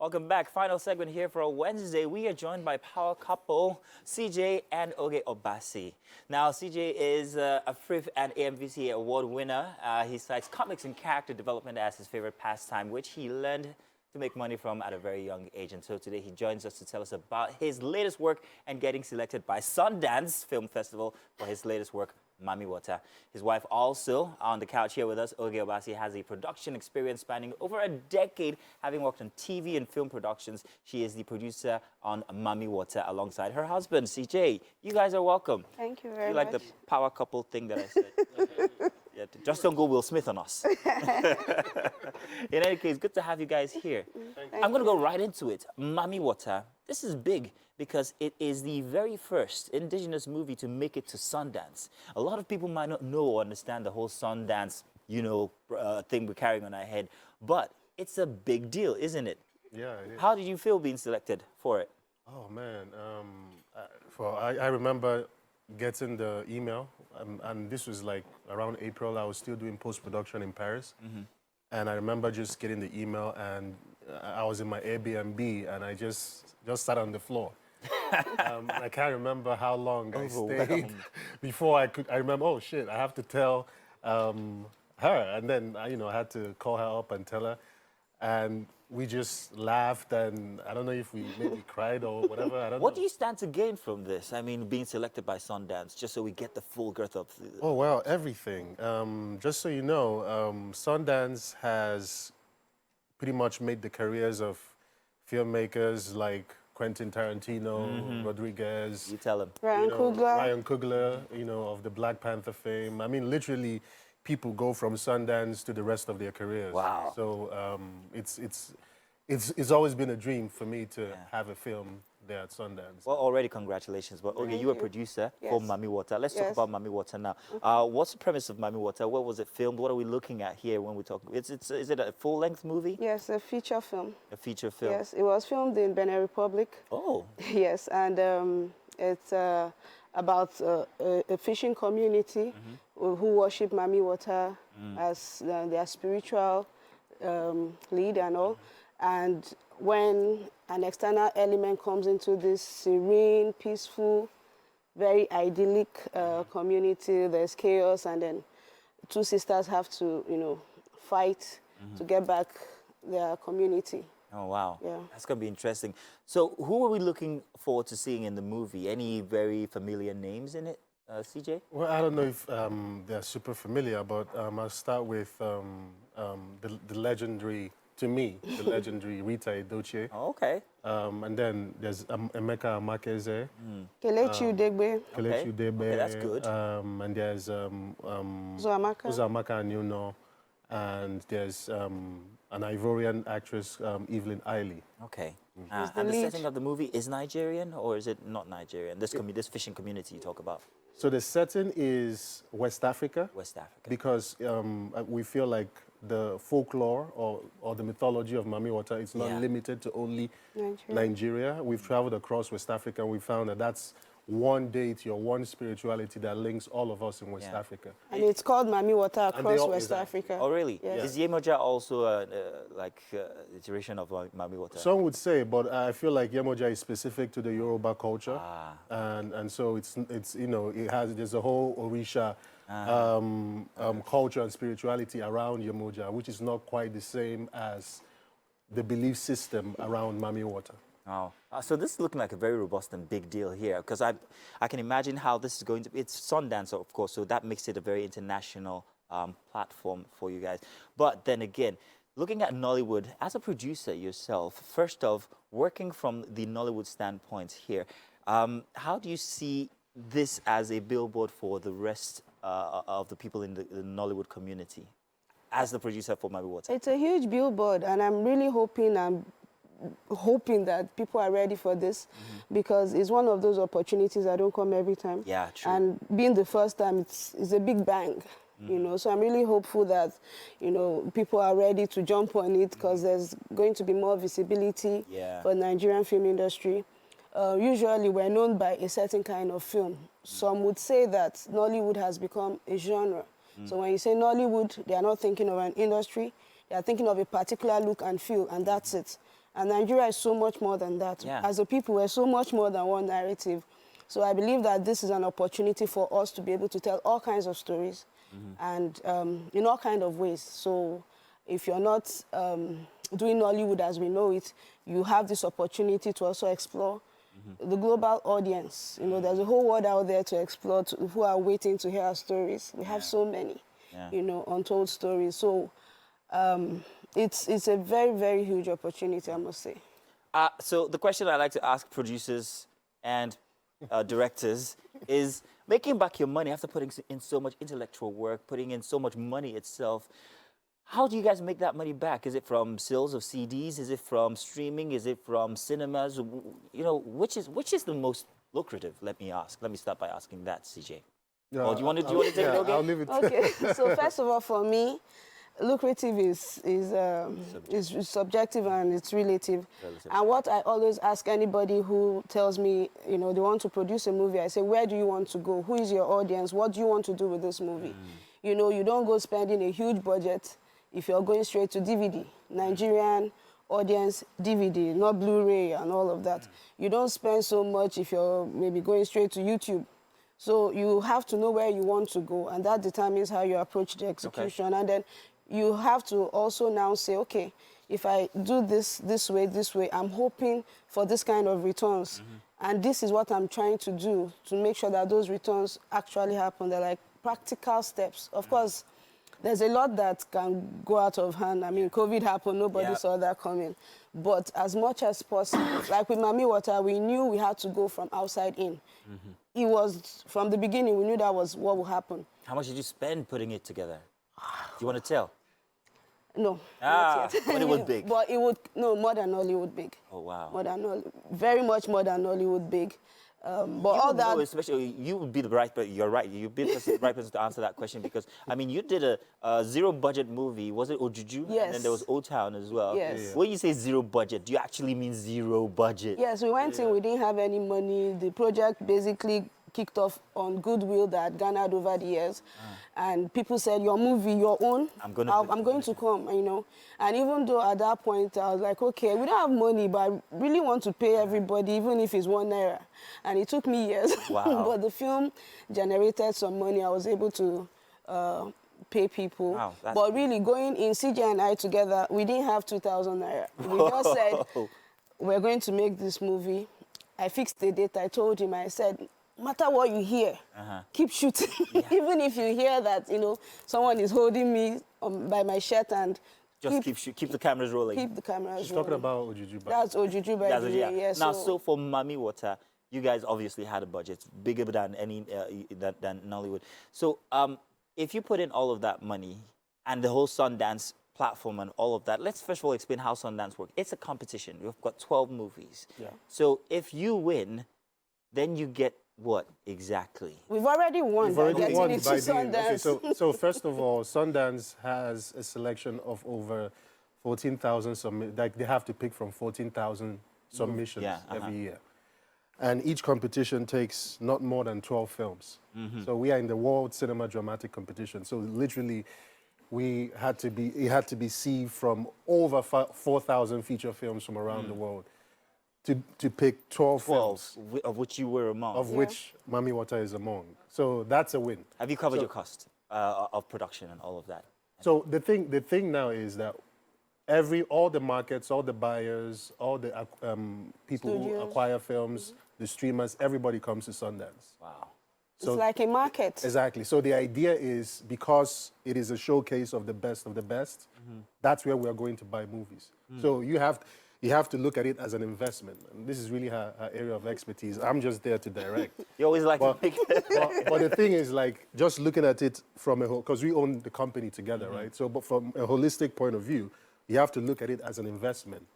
Welcome back. Final segment here for a Wednesday. We are joined by power couple CJ and Oge Obasi. Now, CJ is a FRIF and AMVC award winner. He cites comics and character development as his favorite pastime, which he learned to make money from at a very young age. And so today he joins us to tell us about his latest work and getting selected by Sundance Film Festival for his latest work, Mami Wata. His wife also on the couch here with us, Oge Obasi, has a production experience spanning over a decade, having worked on TV and film productions. She is the producer on Mami Wata alongside her husband, CJ. You guys are welcome. Thank you very you much. like the power couple thing that I said? Yeah, just don't go Will Smith on us. In any case, good to have you guys here. I'm going to go right into it. Mami Wata. This is big because it is the very first indigenous movie to make it to Sundance. A lot of people might not know or understand the whole Sundance, thing we're carrying on our head, but it's a big deal, isn't it? Yeah, it is. How did you feel being selected for it? Oh, man. I remember getting the email, and this was like around April. I was still doing post-production in Paris. And I remember just getting the email, and I was in my Airbnb, and I just sat on the floor. I can't remember how long I stayed before I remember, oh, shit, I have to tell her. And then, I had to call her up and tell her. And we just laughed, and I don't know if we maybe cried or whatever. I don't know. What do you stand to gain from this? I mean, being selected by Sundance, just so we get the full girth of the... Oh, well, everything. Just so you know, Sundance has pretty much made the careers of filmmakers like Quentin Tarantino, Rodriguez. You tell him. Ryan Coogler. Ryan Coogler, of the Black Panther fame. I mean, literally, people go from Sundance to the rest of their careers. Wow. So it's always been a dream for me to have a film there at Sundance. Well, already congratulations. But okay, you were a producer for Mami Wata. Let's talk about Mami Wata now. What's the premise of Mami Wata? Where was it filmed? What are we looking at here when we talk? Is it a full-length movie? Yes, a feature film. A feature film? Yes, it was filmed in Benin Republic. Oh. Yes, and it's about a fishing community who worship Mami Wata as their spiritual lead and all. And when an external element comes into this serene, peaceful, very idyllic community, there's chaos, and then two sisters have to, fight to get back their community. Oh, wow. Yeah. That's going to be interesting. So who are we looking forward to seeing in the movie? Any very familiar names in it, CJ? Well, I don't know if they're super familiar, but I'll start with the legendary, to me, the legendary Rita Edochie. Oh, okay. And then there's Emeka Amakeze. Kelechi Udegbe. Kelechi Udegbe. Okay, that's good. And there's Uzamaka Anyuno. And there's an Ivorian actress, Evelyn Ailey. Okay. And the setting of the movie is Nigerian, or is it not Nigerian? This fishing community you talk about. So the setting is West Africa. West Africa. Because we feel like the folklore or the mythology of Mami Wata is not limited to only Nigeria. We've traveled across West Africa, and we found that that's one deity or one spirituality that links all of us in West Africa. And it's called Mami Wata across West Africa. Oh, really? Yes. Is Yemoja also an iteration of Mami Wata? Some would say, but I feel like Yemoja is specific to the Yoruba culture. And so it's there's a whole Orisha culture and spirituality around Yemoja, which is not quite the same as the belief system around Mami Wata. Oh, so this is looking like a very robust and big deal here, because I can imagine how this is going to be. It's Sundance, of course, so that makes it a very international platform for you guys. But then again, looking at Nollywood, as a producer yourself, first off, working from the Nollywood standpoint here, how do you see this as a billboard for the rest of the people in the Nollywood community, as the producer for Mami Wata? It's a huge billboard, and I'm really hoping that people are ready for this, because it's one of those opportunities that don't come every time. Yeah, true. And being the first time, it's a big bang, So I'm really hopeful that, people are ready to jump on it, because there's going to be more visibility for the Nigerian film industry. Usually we're known by a certain kind of film. Some would say that Nollywood has become a genre. So when you say Nollywood, they are not thinking of an industry. They are thinking of a particular look and feel, and that's it. And Nigeria is so much more than that. Yeah. As a people, we're so much more than one narrative. So I believe that this is an opportunity for us to be able to tell all kinds of stories and in all kinds of ways. So if you're not doing Nollywood as we know it, you have this opportunity to also explore the global audience. You know, there's a whole world out there to explore who are waiting to hear our stories. We have so many, you know, untold stories. So it's a very, very huge opportunity, I must say. So the question I like to ask producers and directors is, making back your money after putting in so much intellectual work, putting in so much money itself, how do you guys make that money back? Is it from sales of CDs? Is it from streaming? Is it from cinemas? You know, which is the most lucrative? Let me start by asking that, CJ. Or do you want to take it? Okay. I'll leave it. Okay. So first of all, for me, lucrative is subjective and it's relative. And what I always ask anybody who tells me, you know, they want to produce a movie, I say, where do you want to go? Who is your audience? What do you want to do with this movie? You know, you don't go spending a huge budget if you're going straight to DVD. Nigerian audience, DVD, not Blu-ray and all of that. You don't spend so much if you're maybe going straight to YouTube. So you have to know where you want to go, and that determines how you approach the execution. And then you have to also now say, okay, if I do this way, I'm hoping for this kind of returns. And this is what I'm trying to do to make sure that those returns actually happen. They're like practical steps. Of course, there's a lot that can go out of hand. I mean, COVID happened, nobody saw that coming. But as much as possible, like with Mami Wata, we knew we had to go from outside in. It was, from the beginning, we knew that was what would happen. How much did you spend putting it together? Do you want to tell? No, not yet. But it was big. But it would, no, more than Hollywood big. Oh, wow. More than very much more than Hollywood big. But You all would that... know, especially, you would be the right person. You're right. You'd be the right person to answer that question because, I mean, you did a zero-budget movie. Was it Ojuju? Yes. And then there was Old Town as well. Yes. When you say zero budget, do you actually mean zero budget? Yes, we went in, we didn't have any money. The project basically kicked off on goodwill that had garnered over the years. And people said, your movie, your own, I'm going to come, you know. And even though at that point, I was like, okay, we don't have money, but I really want to pay everybody, even if it's ₦1. And it took me years. Wow. But the film generated some money. I was able to pay people. Wow, but really, going in, CJ and I together, we didn't have #2,000. We just said, we're going to make this movie. I fixed the date. I told him, I said, no matter what you hear, keep shooting. Even if you hear that, you know, someone is holding me by my shirt and just keep the cameras rolling. Keep the cameras rolling. She's talking about Ojuju. That's Ojuju by the way, yes. Now, so for Mami Wata, you guys obviously had a budget bigger than any than Nollywood. So if you put in all of that money and the whole Sundance platform and all of that, let's first of all explain how Sundance works. It's a competition. We've got 12 movies. Yeah. So if you win, then you get what exactly? We've already won. We've already won by Sundance. Okay, so first of all, Sundance has a selection of over 14,000 like they have to pick from 14,000 submissions every year. And each competition takes not more than 12 films. So we are in the World Cinema Dramatic Competition. So literally, it had to be sieved from over 4,000 feature films from around the world to pick 12 films. Of which you were among. Of which Mami Wata is among. So that's a win. Have you covered your cost of production and all of that? So the thing now is that all the markets, all the buyers, all the people who acquire films, the streamers, everybody comes to Sundance. Wow. So, it's like a market. Exactly. So the idea is, because it is a showcase of the best, that's where we're going to buy movies. So you have to look at it as an investment. And this is really her area of expertise. I'm just there to direct. You always like to pick but the thing is, like, just looking at it from a whole, because we own the company together, right? So, but from a holistic point of view, you have to look at it as an investment.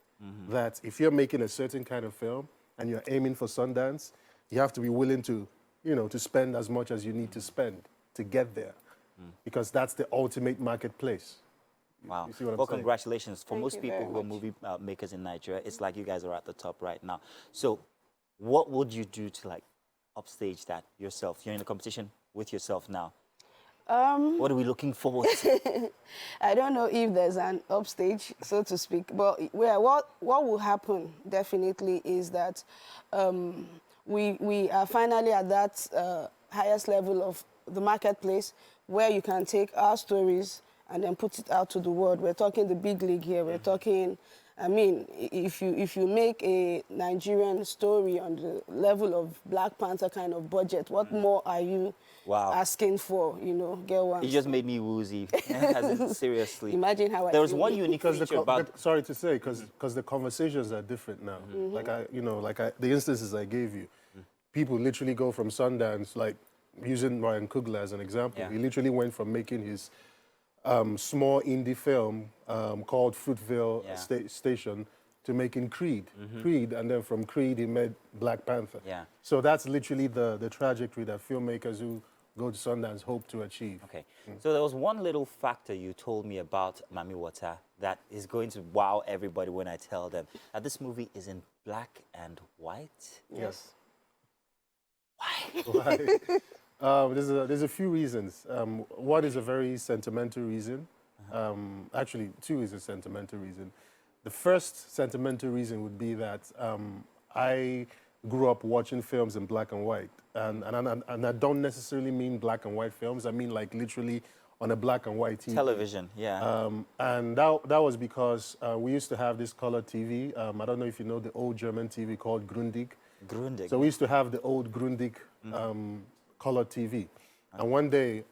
That if you're making a certain kind of film and you're aiming for Sundance, you have to be willing to, you know, to spend as much as you need to spend to get there, because that's the ultimate marketplace. Wow. You see what I'm well, saying? congratulations. For Thank most you people very who are much. movie makers in Nigeria, it's like you guys are at the top right now. So what would you do to, like, upstage that yourself? You're in a competition with yourself now. What are we looking forward to? I don't know if there's an upstage, so to speak, but what will happen definitely is that we are finally at that highest level of the marketplace where you can take our stories and then put it out to the world. We're talking the big league here. We're talking, I mean, if you make a Nigerian story on the level of Black Panther kind of budget, what more are you asking for, you know, get one? It just made me woozy. Seriously. Imagine how there was one unique feature about... Sorry to say, because the conversations are different now. Like the instances I gave you, people literally go from Sundance, like using Ryan Coogler as an example. He literally went from making his small indie film called Fruitvale Station to making Creed. And then from Creed he made Black Panther. So that's literally the trajectory that filmmakers who go to Sundance hope to achieve. Okay, so there was one little factor you told me about Mami Wata that is going to wow everybody when I tell them that this movie is in black and white. Yes. Why? There's a few reasons. One is a very sentimental reason. Actually, two is a sentimental reason. The first sentimental reason would be that I grew up watching films in black and white. And I don't necessarily mean black and white films. I mean like literally on a black and white TV. Television, yeah. And that was because we used to have this color TV. I don't know if you know the old German TV called Grundig. Grundig. So we used to have the old Grundig color TV. And one day,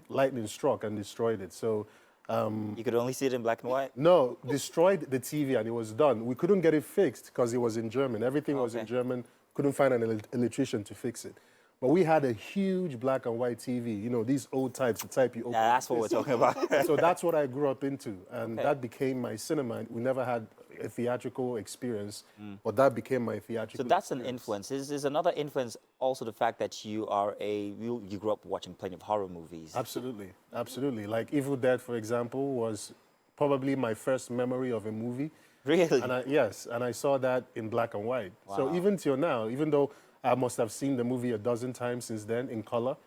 lightning struck and destroyed it. So you could only see it in black and white? no, destroyed the TV and it was done. We couldn't get it fixed because it was in German. Everything was in German. Couldn't find an electrician to fix it. But we had a huge black and white TV, you know, these old types, the type you open. Yeah, that's what we're talking about. So that's what I grew up into. And that became my cinema. We never had a theatrical experience, but that became my theatrical So that's an influence. Is another influence also the fact that you grew up watching plenty of horror movies? Absolutely, absolutely. Like Evil Dead, for example, was probably my first memory of a movie. Really? And I saw that in black and white. Wow. So even till now, even though I must have seen the movie a dozen times since then in color,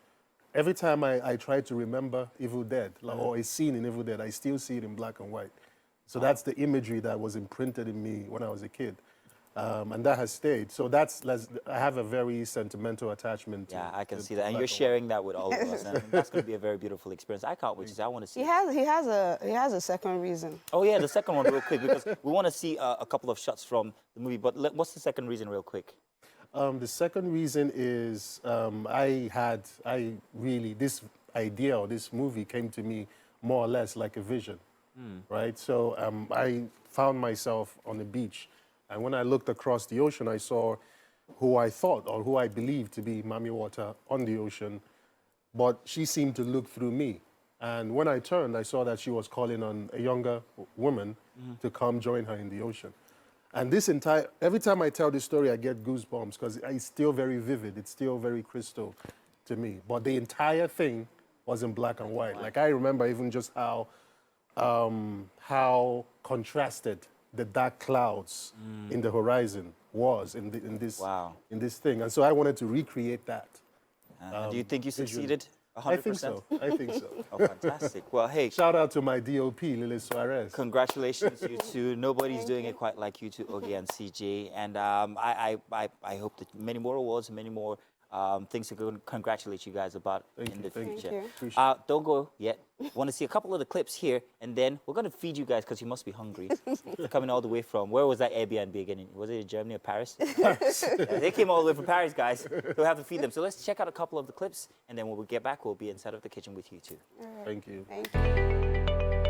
every time I try to remember Evil Dead, or a scene in Evil Dead, I still see it in black and white. So that's the imagery that was imprinted in me when I was a kid. And that has stayed. So I have a very sentimental attachment to Yeah, I can see that. And you're sharing that with all of us. And that's going to be a very beautiful experience. I can't wait to see. I want to see. He has a second reason. Oh, yeah, the second one real quick, because we want to see a couple of shots from the movie. But what's the second reason real quick? The second reason is this idea or this movie came to me more or less like a vision, right? So I found myself on the beach, and when I looked across the ocean, I saw who I thought or who I believed to be Mami Wata on the ocean, but she seemed to look through me. And when I turned, I saw that she was calling on a younger woman to come join her in the ocean. And every time I tell this story, I get goosebumps because it's still very vivid. It's still very crystal to me. But the entire thing was in black and white. Like I remember even just how contrasted the dark clouds in the horizon was in this thing. And so I wanted to recreate that. Do you think you succeeded? 100%? I think so. I think so. Oh, fantastic. Well, hey. Shout out to my DOP, Lily Suarez. Congratulations, you two. Nobody's doing it quite like you two, Oge and CJ. And I hope that many more awards, many more things to go and congratulate you guys about in the future. Don't go yet. Want to see a couple of the clips here, and then we're going to feed you guys because you must be hungry. Coming all the way from, where was that Airbnb again? Was it in Germany or Paris? Yeah, they came all the way from Paris, guys. We'll have to feed them. So let's check out a couple of the clips, and then when we get back, we'll be inside of the kitchen with you two. Thank you. Thank you.